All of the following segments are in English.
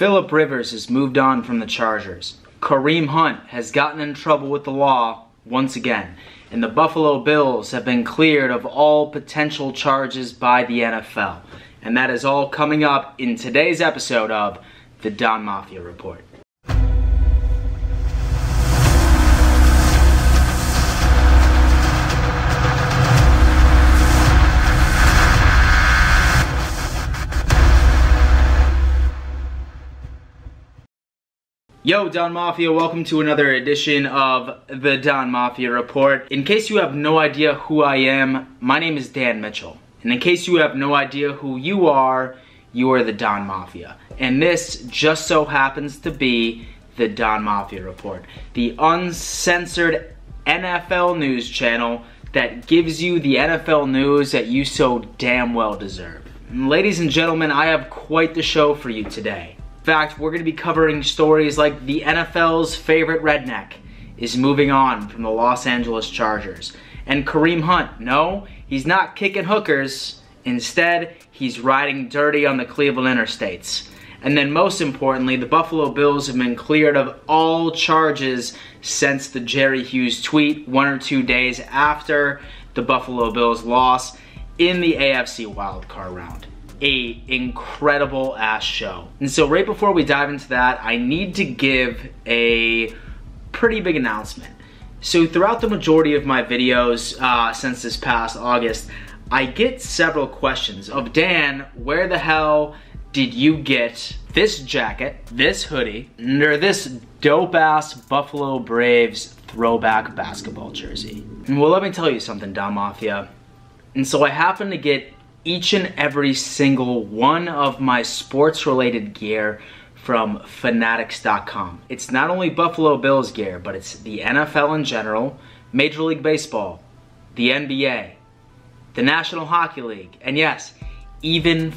Phillip Rivers has moved on from the Chargers. Kareem Hunt has gotten in trouble with the law once again. And the Buffalo Bills have been cleared of all potential charges by the NFL. And that is all coming up in today's episode of the Don Mafia Report. Yo, Don Mafia, welcome to another edition of the Don Mafia Report. In case you have no idea who I am, my name is Dan Mitchell. And in case you have no idea who you are the Don Mafia. And this just so happens to be the Don Mafia Report, the uncensored NFL news channel that gives you the NFL news that you so damn well deserve. And ladies and gentlemen, I have quite the show for you today. In fact, we're going to be covering stories like the NFL's favorite redneck is moving on from the Los Angeles Chargers. And Kareem Hunt, no, he's not kicking hookers. Instead, he's riding dirty on the Cleveland interstates. And then most importantly, the Buffalo Bills have been cleared of all charges since the Jerry Hughes tweet 1 or 2 days after the Buffalo Bills loss in the AFC wildcard round. A incredible ass show. And so right before we dive into that, I need to give a pretty big announcement. So throughout the majority of my videos since this past August, I get several questions of, Dan, where the hell did you get this jacket, this hoodie, or this dope ass Buffalo Braves throwback basketball jersey? And well, let me tell you something, Don Mafia. And so I happen to get each and every single one of my sports related gear from Fanatics.com. It's not only Buffalo Bills gear, but it's the NFL in general, Major League Baseball, the NBA, the National Hockey League, and yes, even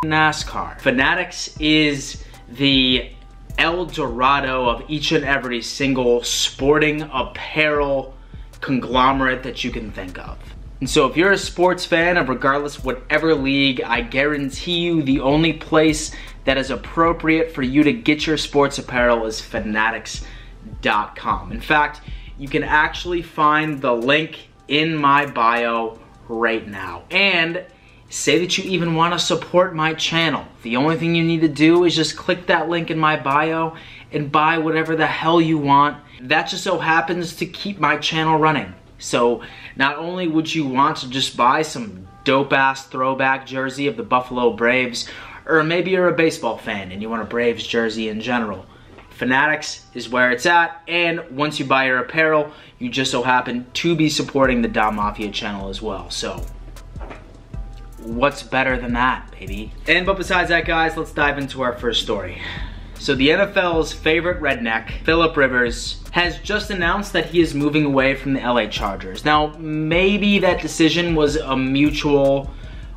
NASCAR. Fanatics is the El Dorado of each and every single sporting apparel conglomerate that you can think of. And so if you're a sports fan of regardless whatever league, I guarantee you the only place that is appropriate for you to get your sports apparel is Fanatics.com. In fact, you can actually find the link in my bio right now. And say that you even want to support my channel. The only thing you need to do is just click that link in my bio and buy whatever the hell you want. That just so happens to keep my channel running. So not only would you want to just buy some dope ass throwback jersey of the Buffalo Braves, or maybe you're a baseball fan and you want a Braves jersey in general, Fanatics is where it's at. And once you buy your apparel, you just so happen to be supporting the Don Mafia channel as well. So what's better than that, baby? But besides that, guys, let's dive into our first story. So the NFL's favorite redneck, Phillip Rivers, has just announced that he is moving away from the LA Chargers. Now, maybe that decision was a mutual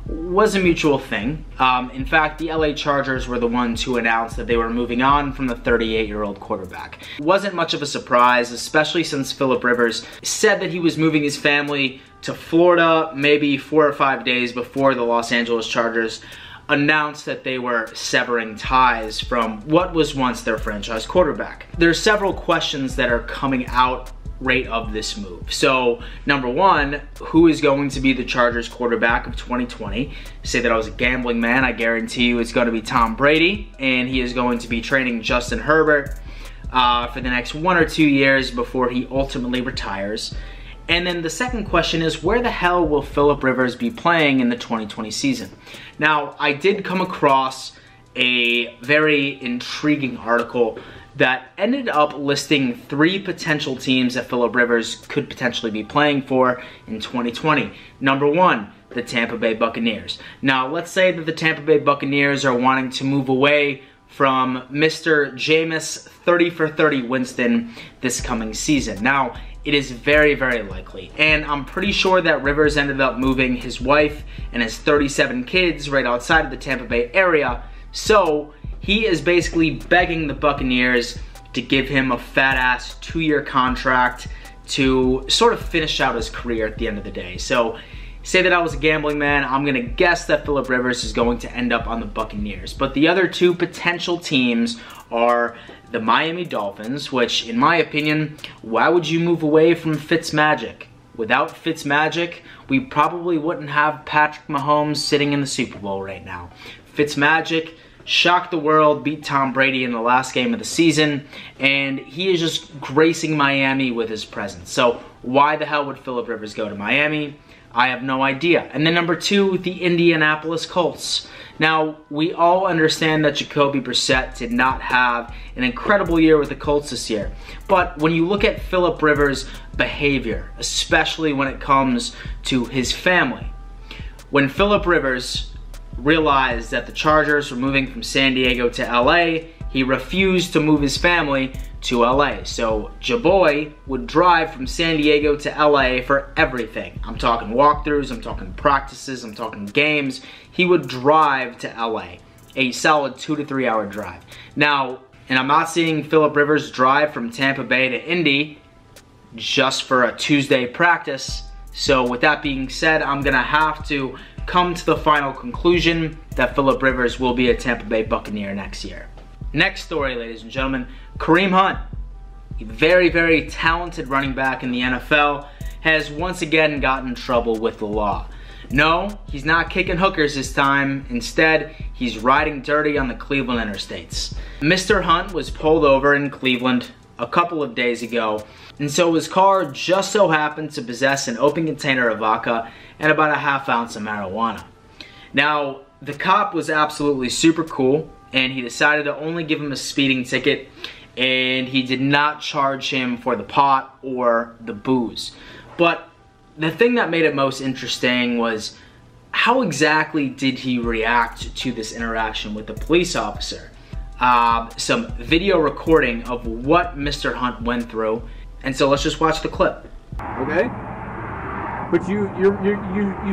thing. In fact, the LA Chargers were the ones who announced that they were moving on from the 38-year-old quarterback. It wasn't much of a surprise, especially since Phillip Rivers said that he was moving his family to Florida maybe 4 or 5 days before the Los Angeles Chargers announced that they were severing ties from what was once their franchise quarterback. There's several questions that are coming out right of this move. So, number one, who is going to be the Chargers quarterback of 2020? Say that I was a gambling man, I guarantee you it's going to be Tom Brady, and he is going to be training Justin Herbert for the next 1 or 2 years before he ultimately retires. And then the second question is, where the hell will Phillip Rivers be playing in the 2020 season? Now, I did come across a very intriguing article that ended up listing 3 potential teams that Phillip Rivers could potentially be playing for in 2020. Number 1, the Tampa Bay Buccaneers. Now, let's say that the Tampa Bay Buccaneers are wanting to move away from Mr. Jameis 30 for 30 Winston this coming season. Now, it is very, very likely. And I'm pretty sure that Rivers ended up moving his wife and his 37 kids right outside of the Tampa Bay area. So he is basically begging the Buccaneers to give him a fat-ass 2-year contract to sort of finish out his career at the end of the day. So say that I was a gambling man, I'm gonna guess that Phillip Rivers is going to end up on the Buccaneers. But the other two potential teams are the Miami Dolphins, which in my opinion, why would you move away from Fitzmagic? Without Fitzmagic, we probably wouldn't have Patrick Mahomes sitting in the Super Bowl right now. Fitzmagic shocked the world, beat Tom Brady in the last game of the season, and he is just gracing Miami with his presence. So why the hell would Phillip Rivers go to Miami? I have no idea. And then number two, the Indianapolis Colts. Now, we all understand that Jacoby Brissett did not have an incredible year with the Colts this year. But when you look at Phillip Rivers' behavior, especially when it comes to his family, when Phillip Rivers realized that the Chargers were moving from San Diego to LA, he refused to move his family to LA. So Jaboy would drive from San Diego to LA for everything. I'm talking walkthroughs, I'm talking practices, I'm talking games. He would drive to LA, a solid 2 to 3 hour drive. Now, and I'm not seeing Phillip Rivers drive from Tampa Bay to Indy just for a Tuesday practice. So with that being said, I'm gonna have to come to the final conclusion that Phillip Rivers will be a Tampa Bay Buccaneer next year. Next story, ladies and gentlemen, Kareem Hunt, a very, very talented running back in the NFL, has once again gotten in trouble with the law. No, he's not kicking hookers this time. Instead, he's riding dirty on the Cleveland interstates. Mr. Hunt was pulled over in Cleveland a couple of days ago, and so his car just so happened to possess an open container of vodka and about a ½ ounce of marijuana. Now, the cop was absolutely super cool, and he decided to only give him a speeding ticket, and he did not charge him for the pot or the booze. But the thing that made it most interesting was how exactly did he react to this interaction with the police officer. Some video recording of what Mr. Hunt went through, and so let's just watch the clip. Okay? But you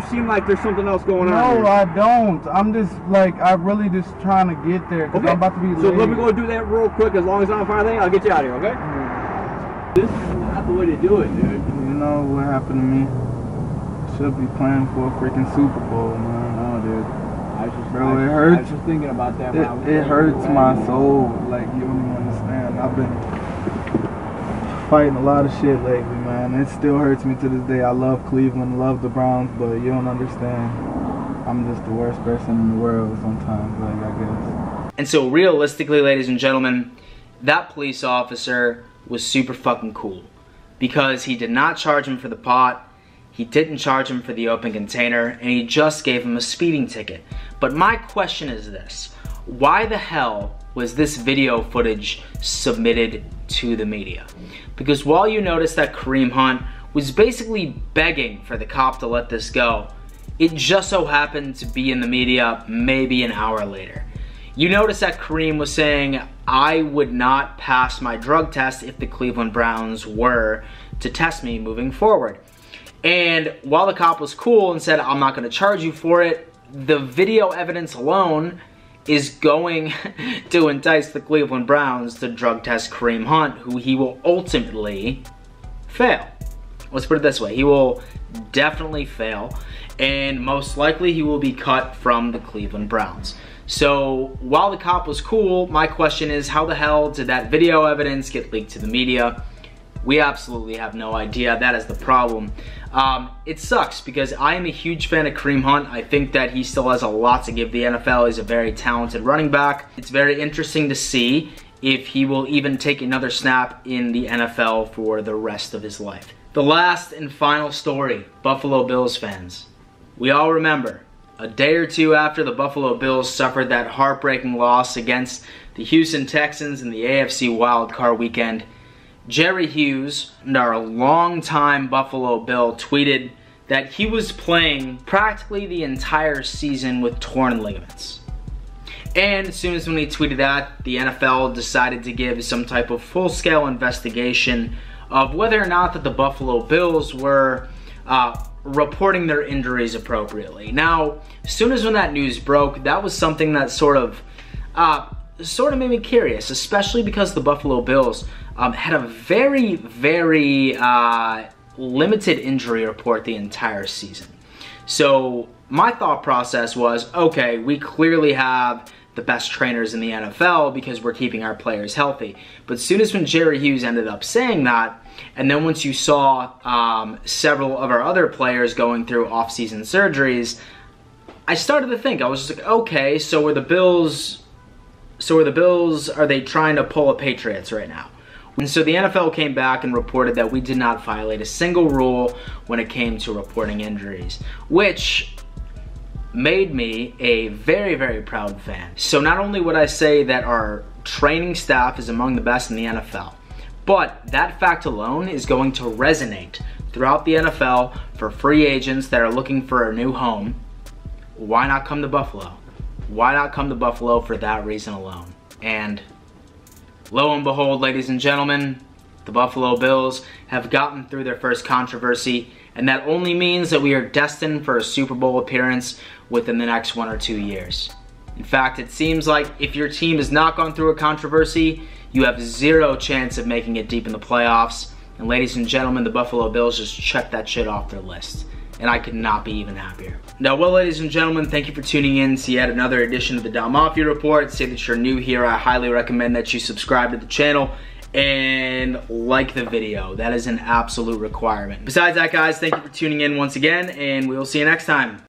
seem like there's something else going on. No, I don't. I'm just like, I'm really just trying to get there because I'm about to be late. So let me go do that real quick. As long as I'm fine, I'll get you out of here, okay? This is not the way to do it, dude. You know what happened to me? Should be playing for a freaking Super Bowl, man. No, dude. Bro, it hurts. I was just thinking about that. It hurts my soul. Like, you don't even understand. I've been fighting a lot of shit lately, man. It still hurts me to this day. I love Cleveland, love the Browns, but you don't understand. I'm just the worst person in the world sometimes, like, I guess. And so realistically, ladies and gentlemen, that police officer was super fucking cool because he did not charge him for the pot, he didn't charge him for the open container, and he just gave him a speeding ticket. But my question is this: why the hell was this video footage submitted to the media? Because while you notice that Kareem Hunt was basically begging for the cop to let this go, it just so happened to be in the media maybe an hour later. You notice that Kareem was saying, I would not pass my drug test if the Cleveland Browns were to test me moving forward. And while the cop was cool and said, I'm not gonna charge you for it, the video evidence alone is going to entice the Cleveland Browns to drug test Kareem Hunt, who he will ultimately fail. Let's put it this way, he will definitely fail, and most likely he will be cut from the Cleveland Browns. So while the cop was cool, my question is, how the hell did that video evidence get leaked to the media? We absolutely have no idea. That is the problem. It sucks because I am a huge fan of Kareem Hunt. I think that he still has a lot to give the NFL. He's a very talented running back. It's very interesting to see if he will even take another snap in the NFL for the rest of his life. The last and final story, Buffalo Bills fans. We all remember, a day or two after the Buffalo Bills suffered that heartbreaking loss against the Houston Texans in the AFC wildcard weekend, Jerry Hughes, our longtime Buffalo Bill, tweeted that he was playing practically the entire season with torn ligaments. And as soon as when he tweeted that, the NFL decided to give some type of full-scale investigation of whether or not that the Buffalo Bills were reporting their injuries appropriately. Now, as soon as when that news broke, that was something that sort of made me curious, especially because the Buffalo Bills had a very, very limited injury report the entire season. So my thought process was, okay, we clearly have the best trainers in the NFL because we're keeping our players healthy. But as soon as when Jerry Hughes ended up saying that, and then once you saw several of our other players going through off-season surgeries, I started to think, I was just like, okay, so are the Bills, are they trying to pull a Patriots right now? And so the NFL came back and reported that we did not violate a single rule when it came to reporting injuries, which made me a very, very proud fan. So not only would I say that our training staff is among the best in the NFL, but that fact alone is going to resonate throughout the NFL for free agents that are looking for a new home. Why not come to Buffalo? Why not come to Buffalo for that reason alone? And lo and behold, ladies and gentlemen, the Buffalo Bills have gotten through their first controversy, and that only means that we are destined for a Super Bowl appearance within the next 1 or 2 years. In fact, it seems like if your team has not gone through a controversy, you have zero chance of making it deep in the playoffs. And ladies and gentlemen, the Buffalo Bills just checked that shit off their list. And I could not be even happier. Now, well, ladies and gentlemen, thank you for tuning in to yet another edition of the Down Mafia Report. Say that you're new here, I highly recommend that you subscribe to the channel and like the video. That is an absolute requirement. Besides that, guys, thank you for tuning in once again, and we will see you next time.